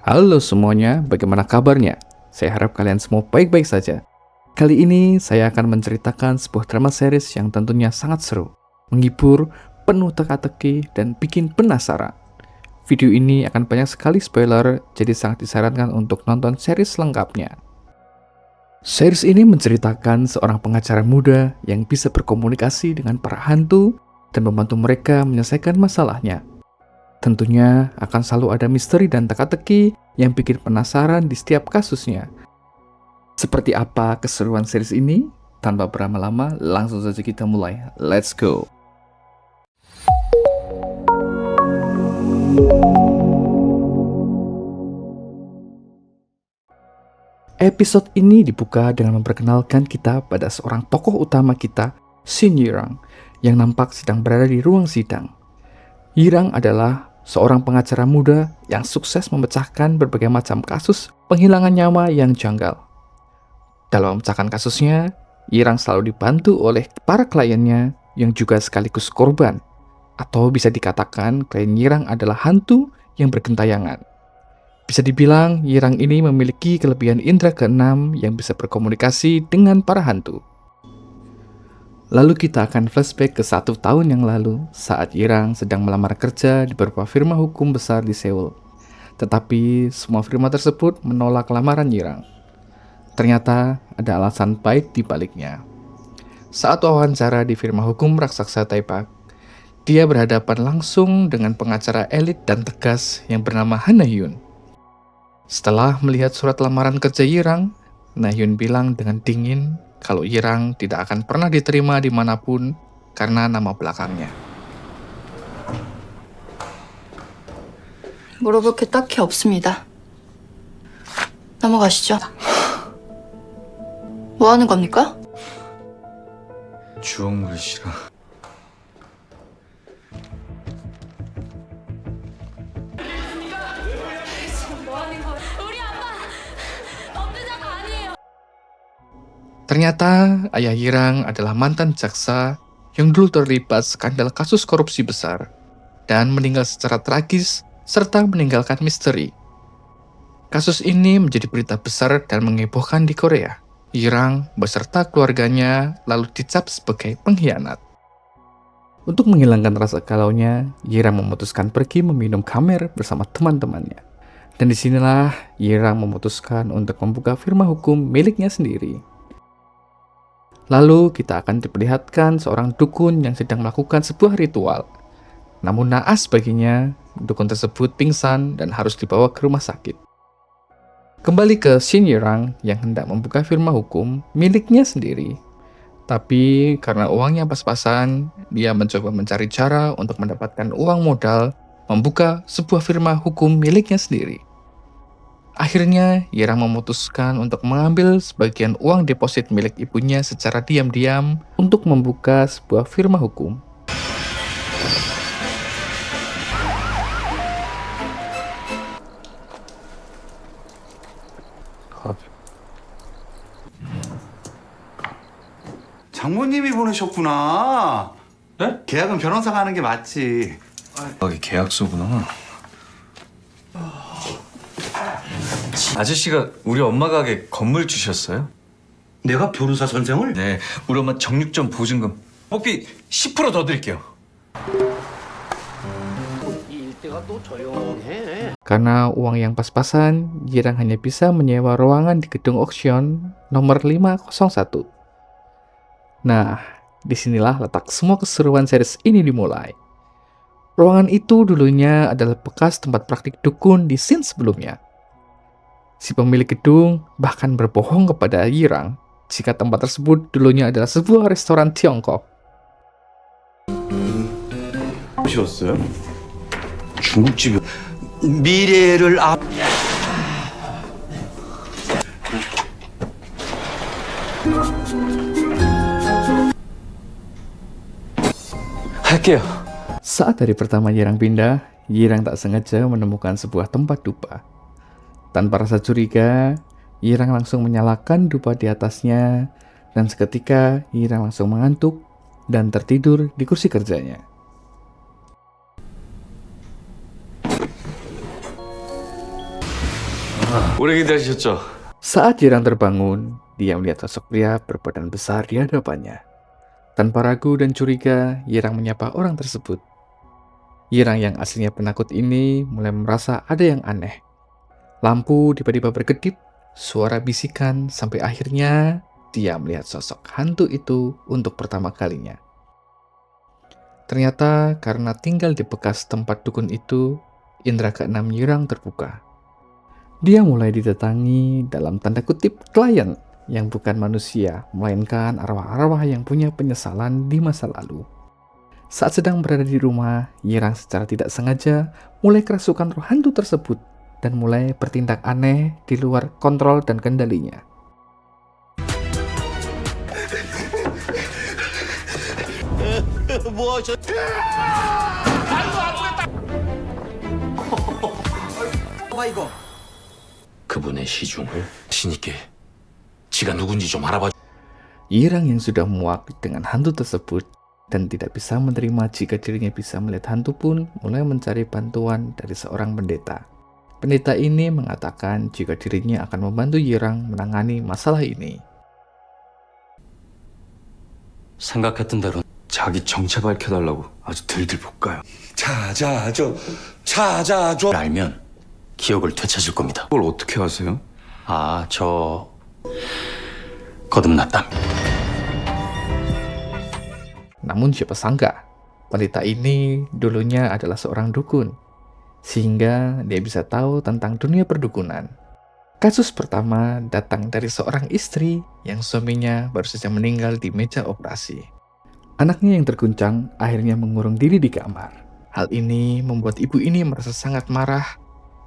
Halo semuanya, bagaimana kabarnya? Saya harap kalian semua baik-baik saja. Kali ini saya akan menceritakan sebuah drama series yang tentunya sangat seru, menghibur, penuh teka-teki, dan bikin penasaran. Video ini akan banyak sekali spoiler, jadi sangat disarankan untuk nonton series lengkapnya. Series ini menceritakan seorang pengacara muda yang bisa berkomunikasi dengan para hantu dan membantu mereka menyelesaikan masalahnya. Tentunya akan selalu ada misteri dan teka-teki yang bikin penasaran di setiap kasusnya. Seperti apa keseruan series ini? Tanpa berlama-lama, langsung saja kita mulai. Let's go! Episode ini dibuka dengan memperkenalkan kita pada seorang tokoh utama kita, Shin Yirang, yang nampak sedang berada di ruang sidang. Yirang adalah seorang pengacara muda yang sukses memecahkan berbagai macam kasus penghilangan nyawa yang janggal. Dalam memecahkan kasusnya, Yirang selalu dibantu oleh para kliennya yang juga sekaligus korban. Atau bisa dikatakan klien Yirang adalah hantu yang bergentayangan. Bisa dibilang Yirang ini memiliki kelebihan indera keenam yang bisa berkomunikasi dengan para hantu. Lalu kita akan flashback ke 1 tahun yang lalu saat Yirang sedang melamar kerja di beberapa firma hukum besar di Seoul. Tetapi semua firma tersebut menolak lamaran Yirang. Ternyata ada alasan baik di baliknya. Saat wawancara di firma hukum raksasa Taipak, dia berhadapan langsung dengan pengacara elit dan tegas yang bernama Han Na-hyun. Setelah melihat surat lamaran kerja Yirang, Na-hyun bilang dengan dingin kalau Yirang tidak akan pernah diterima dimanapun karena nama belakangnya. 물어볼 게 딱히 없습니다. 넘어가시죠. 뭐 하는 겁니까? 주홍글씨랑 Ternyata ayah Yirang adalah mantan jaksa yang dulu terlibat skandal kasus korupsi besar dan meninggal secara tragis serta meninggalkan misteri. Kasus ini menjadi berita besar dan mengebohkan di Korea. Yirang beserta keluarganya lalu dicap sebagai pengkhianat. Untuk menghilangkan rasa galaunya, Yirang memutuskan pergi meminum khamer bersama teman-temannya. Dan disinilah Yirang memutuskan untuk membuka firma hukum miliknya sendiri. Lalu kita akan diperlihatkan seorang dukun yang sedang melakukan sebuah ritual. Namun naas baginya, dukun tersebut pingsan dan harus dibawa ke rumah sakit. Kembali ke Shin Yirang yang hendak membuka firma hukum miliknya sendiri. Tapi karena uangnya pas-pasan, dia mencoba mencari cara untuk mendapatkan uang modal membuka sebuah firma hukum miliknya sendiri. Akhirnya, Yirang memutuskan untuk mengambil sebagian uang deposit milik ibunya secara diam-diam untuk membuka sebuah firma hukum. 장모님이 보내셨구나. 네? 계약은 변호사가 하는 게 맞지. 이게 계약서구나. 아저씨가 우리 엄마 가게 건물 주셨어요? 내가 변호사 선생을? 네, 우리 엄마 정육점 보증금 복비 10%더 드릴게요. Karena uang yang pas-pasan, Yirang hanya bisa menyewa ruangan di gedung auction nomor 501. Nah, disinilah letak semua keseruan series ini dimulai. Ruangan itu dulunya adalah bekas tempat praktik dukun di scene sebelumnya. Si pemilik gedung bahkan berbohong kepada Yirang jika tempat tersebut dulunya adalah sebuah restoran Tiongkok. 오셨어요? 중국집이 미래를 앞 할게요. Saat hari pertama Yirang pindah, Yirang tak sengaja menemukan sebuah tempat dupa. Tanpa rasa curiga, Yirang langsung menyalakan dupa di atasnya, dan seketika Yirang langsung mengantuk dan tertidur di kursi kerjanya. 오래 기다리셨죠? Saat Yirang terbangun, dia melihat sosok pria berbadan besar di hadapannya. Tanpa ragu dan curiga, Yirang menyapa orang tersebut. Yirang yang aslinya penakut ini mulai merasa ada yang aneh. Lampu tiba-tiba berkedip, suara bisikan, sampai akhirnya dia melihat sosok hantu itu untuk pertama kalinya. Ternyata karena tinggal di bekas tempat dukun itu, indera keenam Yirang terbuka. Dia mulai didatangi dalam tanda kutip klien yang bukan manusia, melainkan arwah-arwah yang punya penyesalan di masa lalu. Saat sedang berada di rumah, Yirang secara tidak sengaja mulai kerasukan roh hantu tersebut dan mulai bertindak aneh di luar kontrol dan kendalinya. 그분의 시중을 신이께 지가 누군지 좀 알아봐. Yirang yang sudah muak dengan hantu tersebut dan tidak bisa menerima jika dirinya bisa melihat hantu pun mulai mencari bantuan dari seorang pendeta. Pendeta ini mengatakan jika dirinya akan membantu Yirang menangani masalah ini. 생각했던 대로 자기 정체 밝혀달라고 아주 들들 볶아요. 찾아줘 알면 기억을 되찾을 겁니다. 그걸 어떻게 아세요? 아, 저 거듭났답니다. Namun siapa sangka, pendeta ini dulunya adalah seorang dukun, sehingga dia bisa tahu tentang dunia perdukunan. Kasus pertama datang dari seorang istri yang suaminya baru saja meninggal di meja operasi. Anaknya yang terguncang akhirnya mengurung diri di kamar. Hal ini membuat ibu ini merasa sangat marah,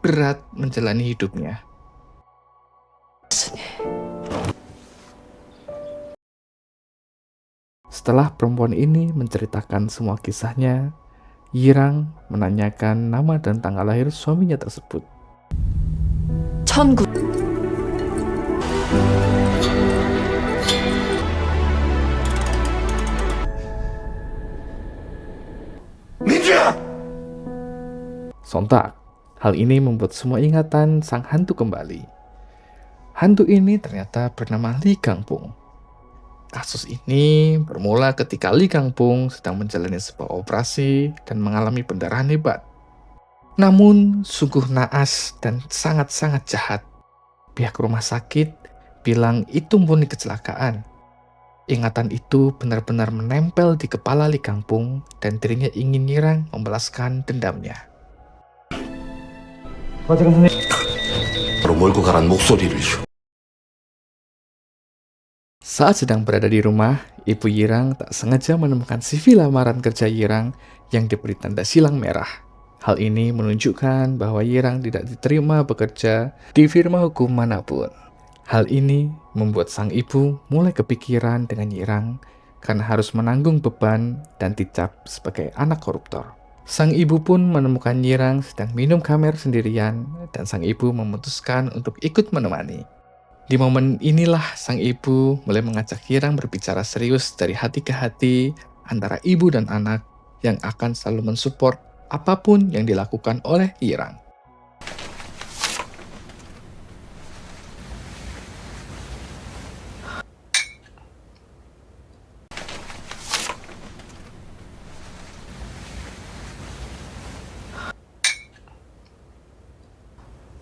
berat menjalani hidupnya. Setelah perempuan ini menceritakan semua kisahnya, Yirang menanyakan nama dan tanggal lahir suaminya tersebut. 19... Sontak, hal ini membuat semua ingatan sang hantu kembali. Hantu ini ternyata bernama Li Gangpung. Kasus ini bermula ketika Li Gangpung sedang menjalani sebuah operasi dan mengalami pendarahan hebat. Namun, sungguh naas dan sangat-sangat jahat. Pihak rumah sakit bilang itu murni kecelakaan. Ingatan itu benar-benar menempel di kepala Li Gangpung dan dirinya ingin Yirang membalaskan dendamnya. 바로 몰고 가란 목소리를 Saat sedang berada di rumah, ibu Yirang tak sengaja menemukan CV lamaran kerja Yirang yang diberi tanda silang merah. Hal ini menunjukkan bahwa Yirang tidak diterima bekerja di firma hukum manapun. Hal ini membuat sang ibu mulai kepikiran dengan Yirang karena harus menanggung beban dan dicap sebagai anak koruptor. Sang ibu pun menemukan Yirang sedang minum khamer sendirian dan sang ibu memutuskan untuk ikut menemani. Di momen inilah sang ibu mulai mengajak Yirang berbicara serius dari hati ke hati antara ibu dan anak yang akan selalu mensupport apapun yang dilakukan oleh Yirang.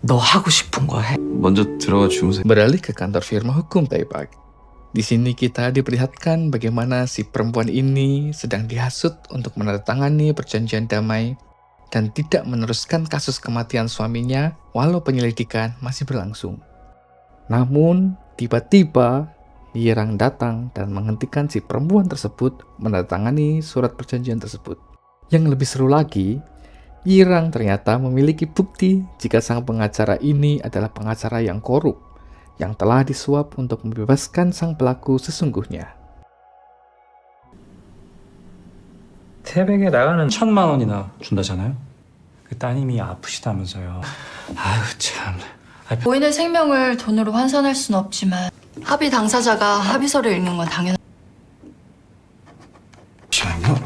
너 하고 싶은 거 해. 먼저 들어가 주무세요. Beralih ke kantor firma hukum Taepak. Di sini kita diperlihatkan bagaimana si perempuan ini sedang dihasut untuk menandatangani perjanjian damai dan tidak meneruskan kasus kematian suaminya walau penyelidikan masih berlangsung. Namun, tiba-tiba Yirang datang dan menghentikan si perempuan tersebut menandatangani surat perjanjian tersebut. Yang lebih seru lagi, Yirang ternyata memiliki bukti jika sang pengacara ini adalah pengacara yang korup, yang telah disuap untuk membebaskan sang pelaku sesungguhnya. 태백에 나가는 1,000만 원이나 준다잖아요. 그 따님이 아프시다면서요. 아유 참. 고인의 생명을 돈으로 환산할 순 없지만 합의 당사자가 합의서를 읽는 건 당연한... 잠시만요.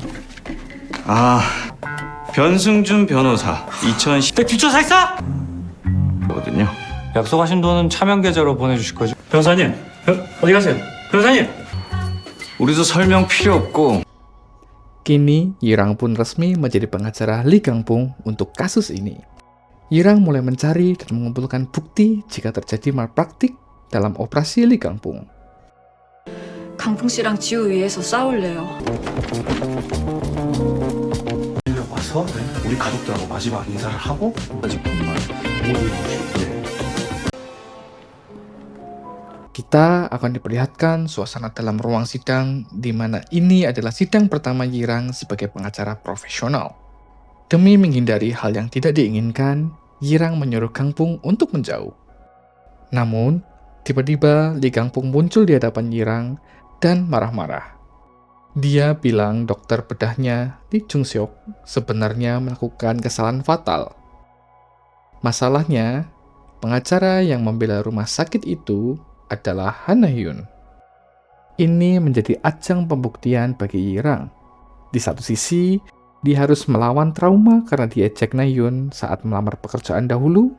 변승준 변호사 2010대 뒷조사했어? 거든요. 약속하신 돈은 차명 계좌로 보내주실 거죠? 변호사님, 어디 가세요? 변호사님! 우리도 설명 필요 없고 Kini, Yirang pun resmi menjadi pengacara Lee Kangpung untuk kasus ini. Yirang mulai mencari dan mengumpulkan bukti jika terjadi malpraktik dalam operasi Lee Kangpung. 강풍 씨랑 지우 위해서 싸울래요. 와서 우리 가족들하고 마지막 인사를 하고 Kita akan diperlihatkan suasana dalam ruang sidang di mana ini adalah sidang pertama Yirang sebagai pengacara profesional. Demi menghindari hal yang tidak diinginkan, Yirang menyuruh Kangpung untuk menjauh. Namun, tiba-tiba Lee Kangpung muncul di hadapan Yirang dan marah-marah. Dia bilang dokter bedahnya, Lee Jung-seok, sebenarnya melakukan kesalahan fatal. Masalahnya, pengacara yang membela rumah sakit itu adalah Han Na-hyun. Ini menjadi ajang pembuktian bagi Yirang. Di satu sisi, dia harus melawan trauma karena diejek Na-hyun saat melamar pekerjaan dahulu.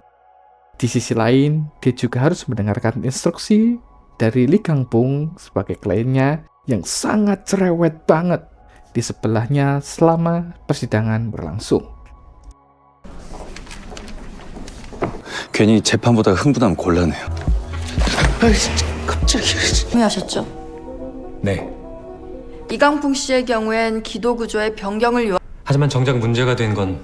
Di sisi lain, dia juga harus mendengarkan instruksi dari Lee Kangpung sebagai kliennya yang sangat cerewet banget di sebelahnya selama persidangan berlangsung. 괜히 재판보다 흥분하면 곤란해요. 동의하셨죠? 네. 이강풍 씨의 경우엔 기도 구조의 변경을 요한. 하지만 정작 문제가 된 건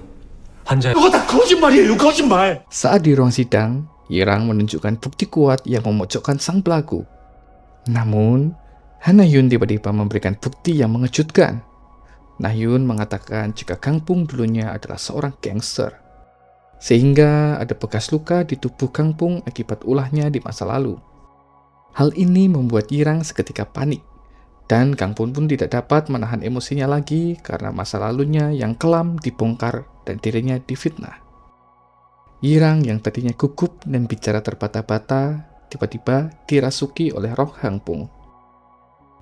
환자의 그거 다 거짓말이에요, 거짓말. Saat di ruang sidang, Yirang menunjukkan bukti kuat yang memojokkan sang pelaku. Namun, Han Na-hyun tiba-tiba memberikan bukti yang mengejutkan. Na-hyun mengatakan jika Kangpung dulunya adalah seorang gangster, sehingga ada bekas luka di tubuh Kangpung akibat ulahnya di masa lalu. Hal ini membuat Yirang seketika panik, dan Kangpung pun tidak dapat menahan emosinya lagi karena masa lalunya yang kelam dibongkar dan dirinya difitnah. Yirang yang tadinya gugup dan bicara terbata-bata, tiba-tiba dirasuki oleh roh Kangpung.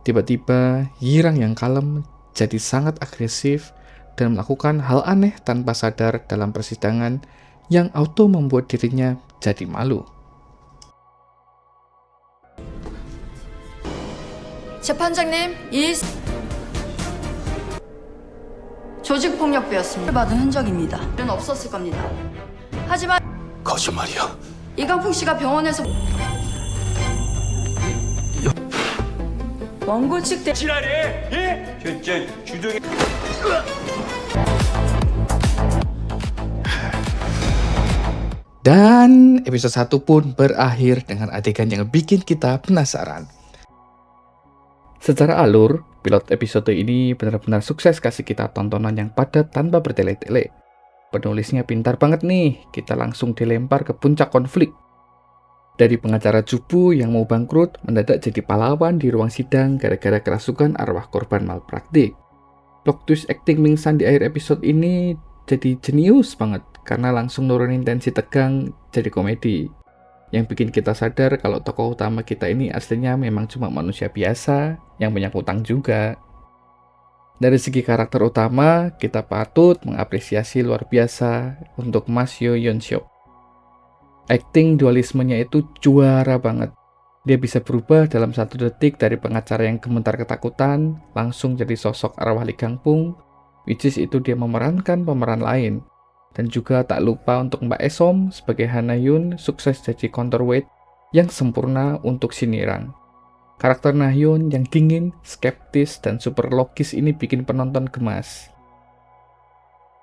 Tiba-tiba, Yirang yang kalem jadi sangat agresif dan melakukan hal aneh tanpa sadar dalam persidangan yang auto membuat dirinya jadi malu. 재판장님, 이 조직폭력배였습니다. 받은 흔적입니다. 일은 없었을 겁니다. 하지만 거짓말이야. 이강풍 씨가 병원에서 원고 측 대... Dan episode 1 pun berakhir dengan adegan yang bikin kita penasaran. Secara alur, pilot episode ini benar-benar sukses kasih kita tontonan yang padat tanpa bertele-tele. Penulisnya pintar banget nih, kita langsung dilempar ke puncak konflik. Dari pengacara cupu yang mau bangkrut, mendadak jadi pahlawan di ruang sidang gara-gara kerasukan arwah korban malpraktik. Plot twist acting Ming San di akhir episode ini jadi jenius banget, karena langsung nurunin tensi tegang jadi komedi. Yang bikin kita sadar kalau tokoh utama kita ini aslinya memang cuma manusia biasa yang punya utang juga. Dari segi karakter utama, kita patut mengapresiasi luar biasa untuk Mas Yoo Yeon-seok. Acting dualismenya itu juara banget. Dia bisa berubah dalam 1 detik dari pengacara yang gemetar ketakutan, langsung jadi sosok arwah Lee Kangpung, which is itu dia memerankan pemeran lain. Dan juga tak lupa untuk Mbak Esom sebagai Han Na-hyun sukses jadi counterweight yang sempurna untuk Shinirang. Karakter Na-hyun yang dingin, skeptis, dan super logis ini bikin penonton gemas.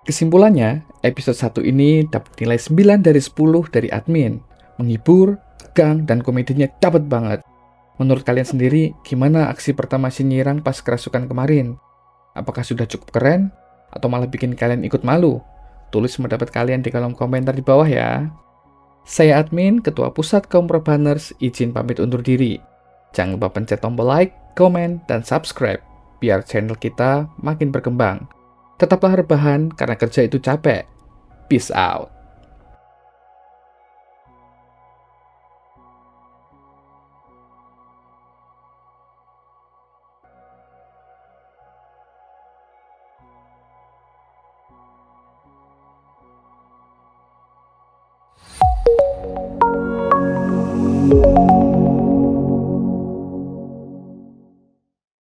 Kesimpulannya, episode 1 ini dapat nilai 9 dari 10 dari admin. Menghibur, tegang, dan komedinya dapat banget. Menurut kalian sendiri, gimana aksi pertama Shinirang pas kerasukan kemarin? Apakah sudah cukup keren? Atau malah bikin kalian ikut malu? Tulis pendapat kalian di kolom komentar di bawah ya. Saya admin, Ketua Pusat Kaum Probanners, izin pamit undur diri. Jangan lupa pencet tombol like, komen, dan subscribe, biar channel kita makin berkembang. Tetaplah rebahan karena kerja itu capek. Peace out.